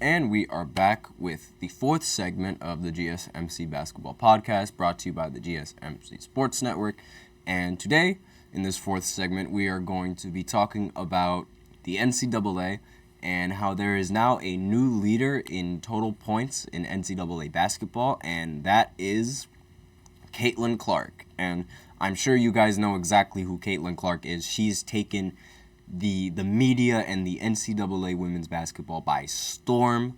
And we are back with the fourth segment of the GSMC Basketball Podcast, brought to you by the GSMC Sports Network. And today, in this fourth segment, we are going to be talking about the NCAA and how there is now a new leader in total points in NCAA basketball, and that is Caitlin Clark. And I'm sure you guys know exactly who Caitlin Clark is. She's taken the media and the NCAA women's basketball by storm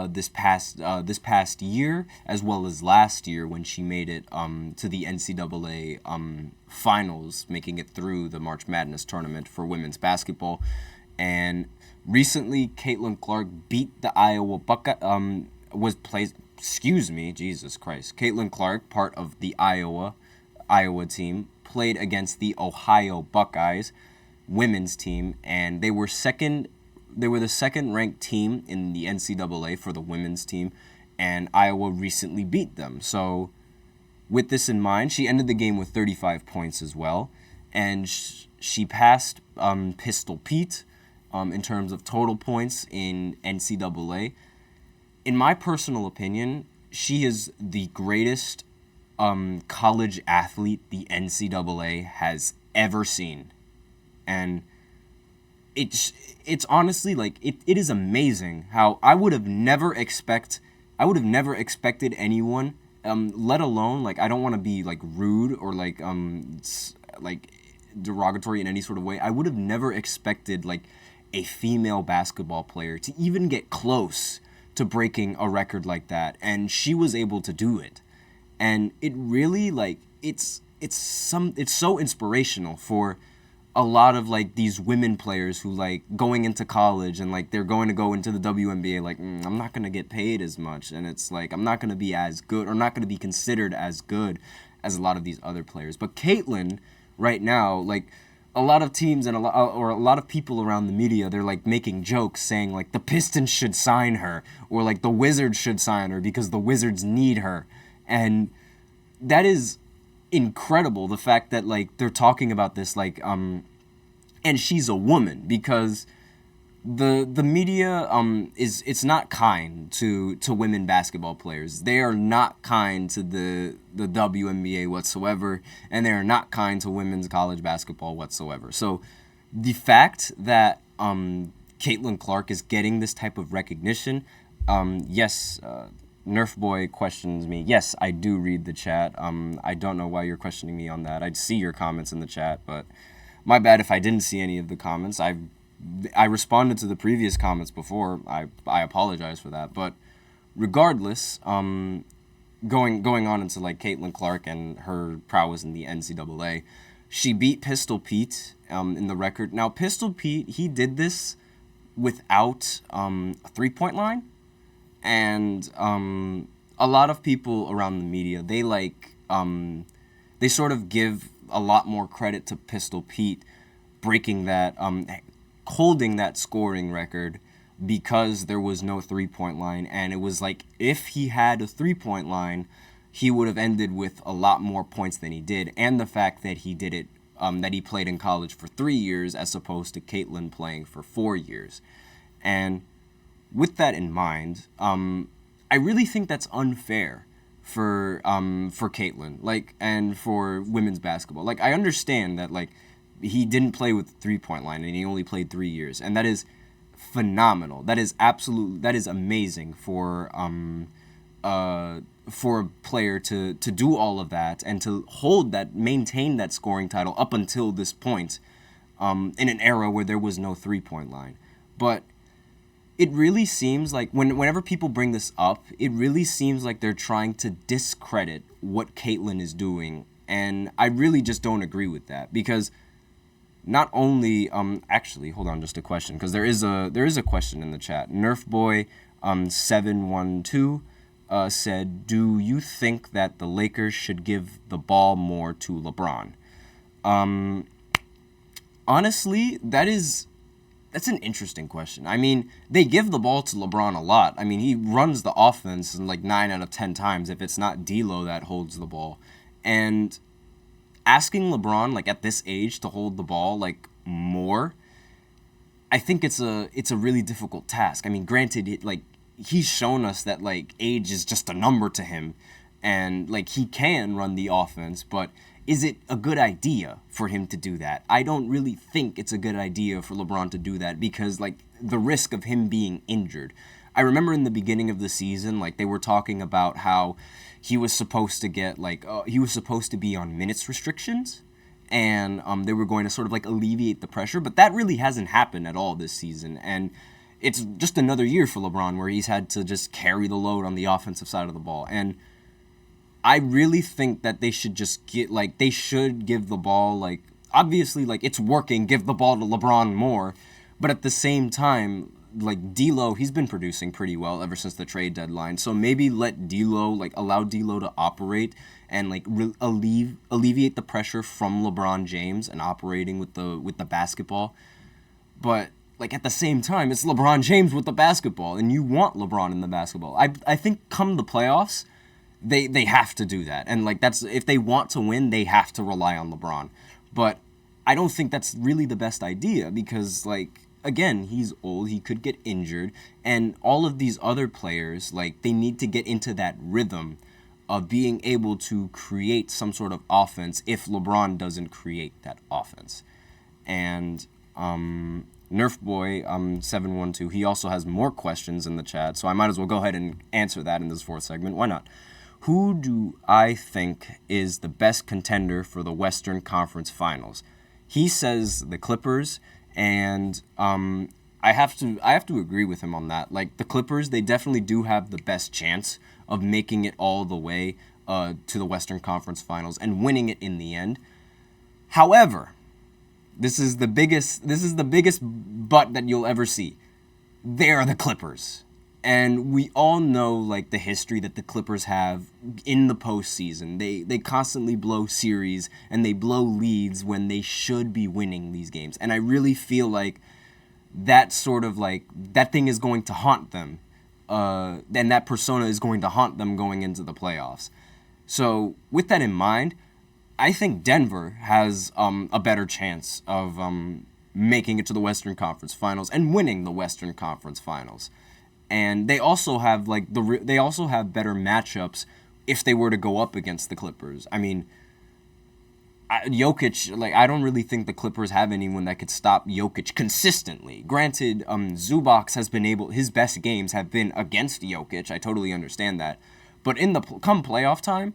this past year, as well as last year when she made it to the NCAA finals, making it through the March Madness tournament for women's basketball. And recently, Caitlin Clark beat the Iowa Buckeye. Jesus Christ. Caitlin Clark, part of the Iowa team, played against the Ohio Buckeyes women's team, and they were the second ranked team in the NCAA for the women's team, and Iowa recently beat them. So with this in mind, she ended the game with 35 points as well, and she passed Pistol Pete in terms of total points in NCAA. In my personal opinion, she is the greatest college athlete the NCAA has ever seen. And it's honestly, like, it is amazing how I would have never expected anyone, let alone, like, I don't want to be like rude or like derogatory in any sort of way. I would have never expected like a female basketball player to even get close to breaking a record like that, and she was able to do it. And it really, like, it's so inspirational for a lot of like these women players who like going into college and like they're going to go into the WNBA, like I'm not going to get paid as much, and it's like I'm not going to be as good or not going to be considered as good as a lot of these other players. But Caitlin right now, like a lot of teams and a lot of people around the media, they're like making jokes saying like the Pistons should sign her or like the Wizards should sign her because the Wizards need her. And that is incredible, the fact that like they're talking about this like and she's a woman, because the media it's not kind to women basketball players. They are not kind to the WNBA whatsoever, and they are not kind to women's college basketball whatsoever. So the fact that Caitlin Clark is getting this type of recognition, yes, Nerf Boy questions me. Yes, I do read the chat. I don't know why you're questioning me on that. I'd see your comments in the chat, but my bad if I didn't see any of the comments. I responded to the previous comments before. I apologize for that. But regardless, going on into like Caitlin Clark and her prowess in the NCAA, she beat Pistol Pete in the record. Now, Pistol Pete, he did this without a three-point line. And a lot of people around the media, they they sort of give a lot more credit to Pistol Pete breaking that, holding that scoring record because there was no three-point line. And it was like if he had a three-point line, he would have ended with a lot more points than he did. And the fact that he did it, that he played in college for 3 years as opposed to Caitlin playing for 4 years. And with that in mind, I really think that's unfair for Caitlin, like, and for women's basketball. Like, I understand that like he didn't play with the three-point line and he only played 3 years, and that is phenomenal. That is amazing for a player to do all of that and to maintain that scoring title up until this point, in an era where there was no three-point line. But it really seems like whenever people bring this up, it really seems like they're trying to discredit what Caitlin is doing, and I really just don't agree with that, because not only actually, hold on, just a question, because there is a question in the chat. Nerf Boy 712 said, "Do you think that the Lakers should give the ball more to LeBron?" Honestly, that's an interesting question. I mean, they give the ball to LeBron a lot. I mean, he runs the offense in like 9 out of 10 times if it's not D'Lo that holds the ball. And asking LeBron, like, at this age to hold the ball, like, more, I think it's a really difficult task. I mean, granted, he's shown us that like age is just a number to him, and like he can run the offense, but is it a good idea for him to do that? I don't really think it's a good idea for LeBron to do that because like the risk of him being injured. I remember in the beginning of the season, like they were talking about how he was supposed to get he was supposed to be on minutes restrictions, and they were going to sort of like alleviate the pressure, but that really hasn't happened at all this season, and it's just another year for LeBron where he's had to just carry the load on the offensive side of the ball, and I really think that they should just they should give the ball, like, obviously, like, it's working, give the ball to LeBron more, but at the same time, like, D'Lo, he's been producing pretty well ever since the trade deadline, so maybe let D'Lo, like, allow D'Lo to operate and, like, alleviate the pressure from LeBron James and operating with the basketball, but, like, at the same time, it's LeBron James with the basketball, and you want LeBron in the basketball. I think come the playoffs, they have to do that. And, like, that's if they want to win, they have to rely on LeBron. But I don't think that's really the best idea because, like, again, he's old. He could get injured. And all of these other players, like, they need to get into that rhythm of being able to create some sort of offense if LeBron doesn't create that offense. And Nerf Boy 712, he also has more questions in the chat, so I might as well go ahead and answer that in this fourth segment. Why not? Who do I think is the best contender for the Western Conference Finals? He says the Clippers, and I have to agree with him on that. Like, the Clippers, they definitely do have the best chance of making it all the way to the Western Conference Finals and winning it in the end. However, this is the biggest but that you'll ever see. They're the Clippers. And we all know, like, the history that the Clippers have in the postseason. They constantly blow series and they blow leads when they should be winning these games. And I really feel like that sort of, like, that thing is going to haunt them. And that persona is going to haunt them going into the playoffs. So with that in mind, I think Denver has a better chance of making it to the Western Conference Finals and winning the Western Conference Finals. And they also have they also have better matchups if they were to go up against the Clippers. I mean, Jokic, like, I don't really think the Clippers have anyone that could stop Jokic consistently. Granted, Zubac has been his best games have been against Jokic. I totally understand that. But come playoff time,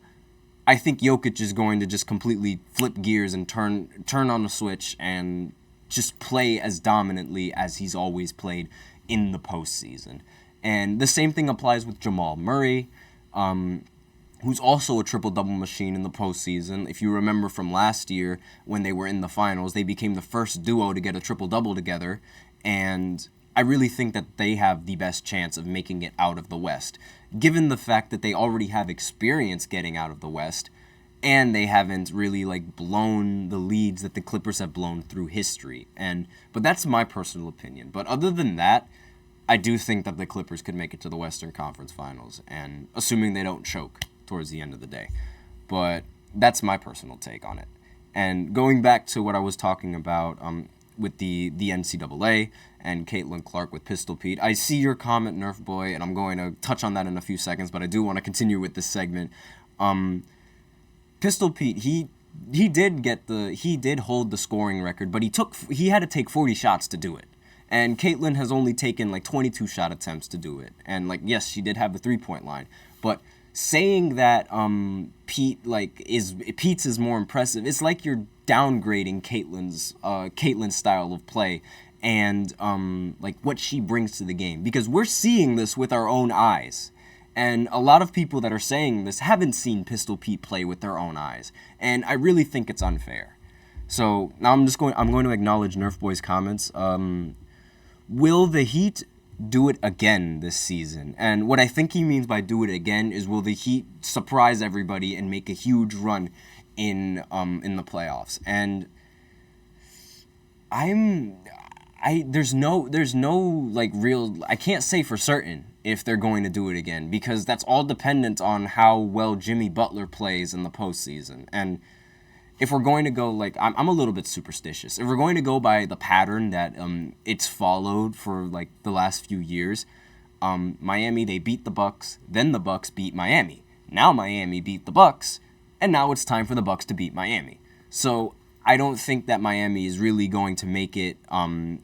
I think Jokic is going to just completely flip gears and turn on the switch and just play as dominantly as he's always played in the postseason. And the same thing applies with Jamal Murray, who's also a triple-double machine in the postseason. If you remember from last year when they were in the finals, they became the first duo to get a triple-double together, and I really think that they have the best chance of making it out of the West, given the fact that they already have experience getting out of the West, and they haven't really, like, blown the leads that the Clippers have blown through history. But that's my personal opinion. But other than that, I do think that the Clippers could make it to the Western Conference Finals, and assuming they don't choke towards the end of the day. But that's my personal take on it. And going back to what I was talking about with the NCAA and Caitlin Clark with Pistol Pete, I see your comment, Nerf Boy, and I'm going to touch on that in a few seconds, but I do want to continue with this segment. Pistol Pete, he did hold the scoring record, but he had to take 40 shots to do it. And Caitlin has only taken, like, 22 shot attempts to do it. And, like, yes, she did have the three-point line. But saying that Pete's is more impressive, it's like you're downgrading Caitlin's style of play and like what she brings to the game. Because we're seeing this with our own eyes. And a lot of people that are saying this haven't seen Pistol Pete play with their own eyes. And I really think it's unfair. So now I'm going to acknowledge Nerf Boy's comments. Will the Heat do it again this season? And what I think he means by do it again is, will the Heat surprise everybody and make a huge run in the playoffs? And there's no like real, I can't say for certain if they're going to do it again, because that's all dependent on how well Jimmy Butler plays in the postseason. And if we're going to go, like, I'm a little bit superstitious. If we're going to go by the pattern that it's followed for, like, the last few years, Miami, they beat the Bucks, then the Bucks beat Miami. Now Miami beat the Bucks, and now it's time for the Bucks to beat Miami. So I don't think that Miami is really going to make it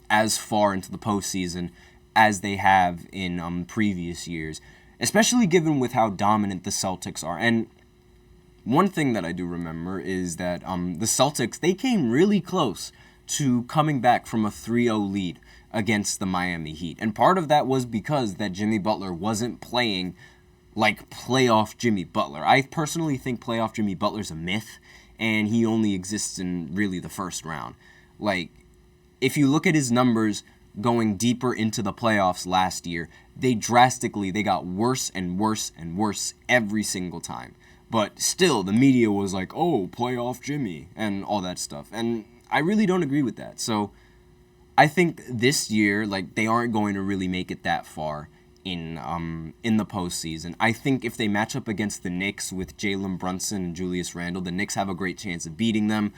as far into the postseason as they have in previous years, especially given with how dominant the Celtics are. And one thing that I do remember is that the Celtics, they came really close to coming back from a 3-0 lead against the Miami Heat. And part of that was because that Jimmy Butler wasn't playing like playoff Jimmy Butler. I personally think playoff Jimmy Butler's a myth, and he only exists in really the first round. Like, if you look at his numbers going deeper into the playoffs last year, they got worse and worse and worse every single time. But still, the media was like, oh, playoff Jimmy, and all that stuff. And I really don't agree with that. So I think this year, like, they aren't going to really make it that far in the postseason. I think if they match up against the Knicks with Jalen Brunson and Julius Randle, the Knicks have a great chance of beating them.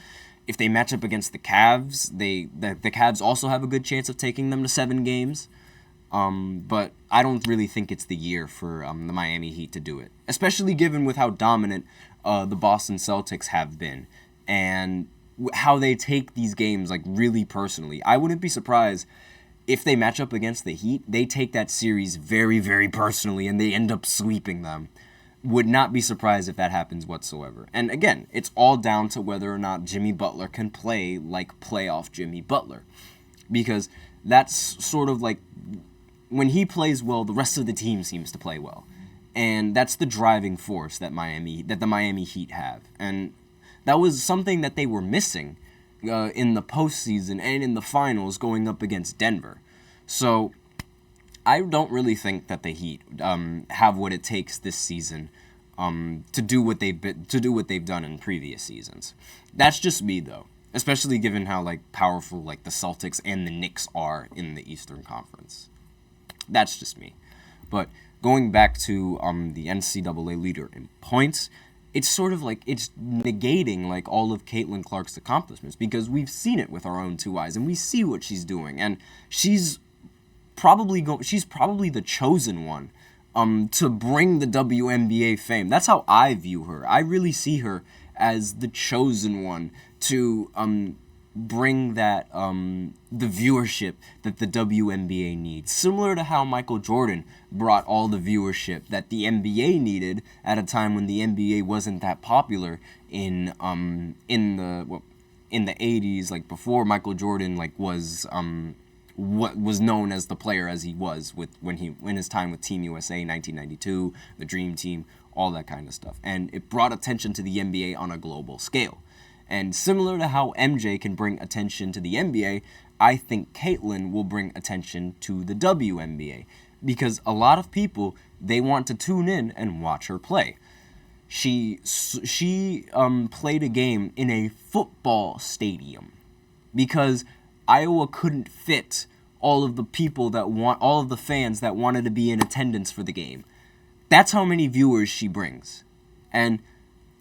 If they match up against the Cavs, the Cavs also have a good chance of taking them to 7 games. But I don't really think it's the year for the Miami Heat to do it, especially given with how dominant the Boston Celtics have been and how they take these games like really personally. I wouldn't be surprised if they match up against the Heat, they take that series very, very personally and they end up sweeping them. Would not be surprised if that happens whatsoever. And again, it's all down to whether or not Jimmy Butler can play like playoff Jimmy Butler. Because that's sort of like, when he plays well, the rest of the team seems to play well. And that's the driving force that the Miami Heat have. And that was something that they were missing in the postseason and in the finals going up against Denver. So I don't really think that the Heat have what it takes this season to do what they've done in previous seasons. That's just me, though, especially given how like powerful like the Celtics and the Knicks are in the Eastern Conference. That's just me. But going back to the NCAA leader in points, it's sort of like it's negating like all of Caitlin Clark's accomplishments, because we've seen it with our own 2 eyes and we see what she's doing, and she's probably the chosen one to bring the WNBA fame. That's how I view her. I really see her as the chosen one to bring that the viewership that the WNBA needs. Similar to how Michael Jordan brought all the viewership that the NBA needed at a time when the NBA wasn't that popular in the 80s, like before Michael Jordan like was what was known as the player as he was when his time with Team USA 1992, the Dream Team, all that kind of stuff. And it brought attention to the NBA on a global scale. And similar to how MJ can bring attention to the NBA, I think Caitlin will bring attention to the WNBA, because a lot of people, they want to tune in and watch her play. She played a game in a football stadium because Iowa couldn't fit all of the fans that wanted to be in attendance for the game. That's how many viewers she brings. And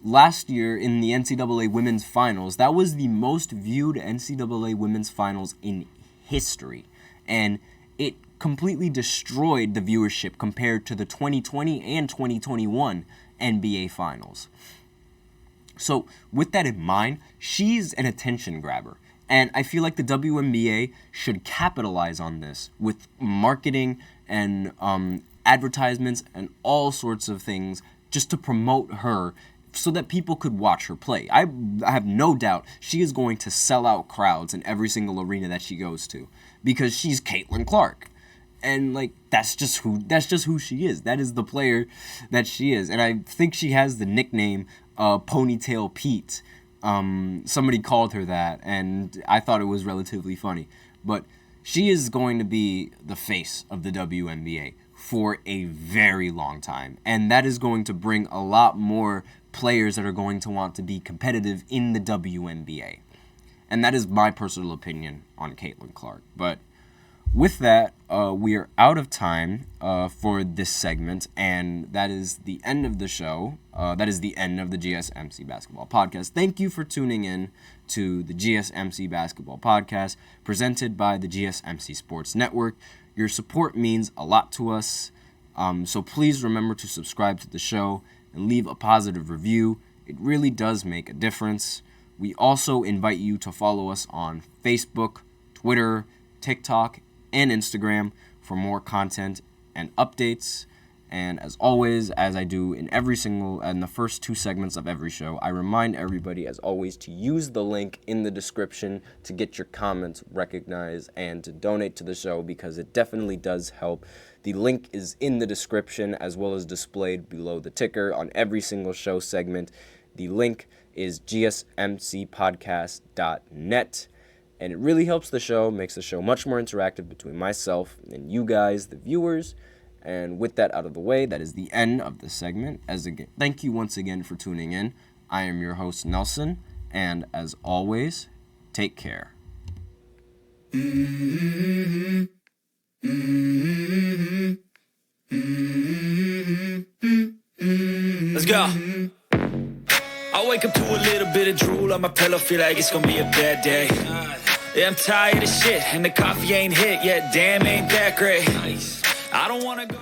last year in the NCAA Women's Finals, that was the most viewed NCAA Women's Finals in history. And it completely destroyed the viewership compared to the 2020 and 2021 NBA Finals. So with that in mind, she's an attention grabber. And I feel like the WNBA should capitalize on this with marketing and advertisements and all sorts of things just to promote her so that people could watch her play. I have no doubt she is going to sell out crowds in every single arena that she goes to, because she's Caitlin Clark. And like that's just who she is. That is the player that she is. And I think she has the nickname Ponytail Pete. Somebody called her that, and I thought it was relatively funny. But she is going to be the face of the WNBA for a very long time. And that is going to bring a lot more players that are going to want to be competitive in the WNBA. And that is my personal opinion on Caitlin Clark. But with that, we are out of time for this segment, and that is the end of the show. That is the end of the GSMC Basketball Podcast. Thank you for tuning in to the GSMC Basketball Podcast, presented by the GSMC Sports Network. Your support means a lot to us, so please remember to subscribe to the show and leave a positive review. It really does make a difference. We also invite you to follow us on Facebook, Twitter, TikTok, and Instagram for more content and updates. And as always, as I do in the first 2 segments of every show, I remind everybody, as always, to use the link in the description to get your comments recognized and to donate to the show, because it definitely does help. The link is in the description as well as displayed below the ticker on every single show segment. The link is gsmcpodcast.net. And it really helps the show, makes the show much more interactive between myself and you guys, the viewers. And with that out of the way, that is the end of the segment. Thank you once again for tuning in. I am your host, Nelson, and as always, take care. Let's go. I wake up to a little bit of drool on my pillow, feel like it's gonna be a bad day. Yeah, I'm tired of shit, and the coffee ain't hit yet. Damn, ain't that great. I don't wanna go.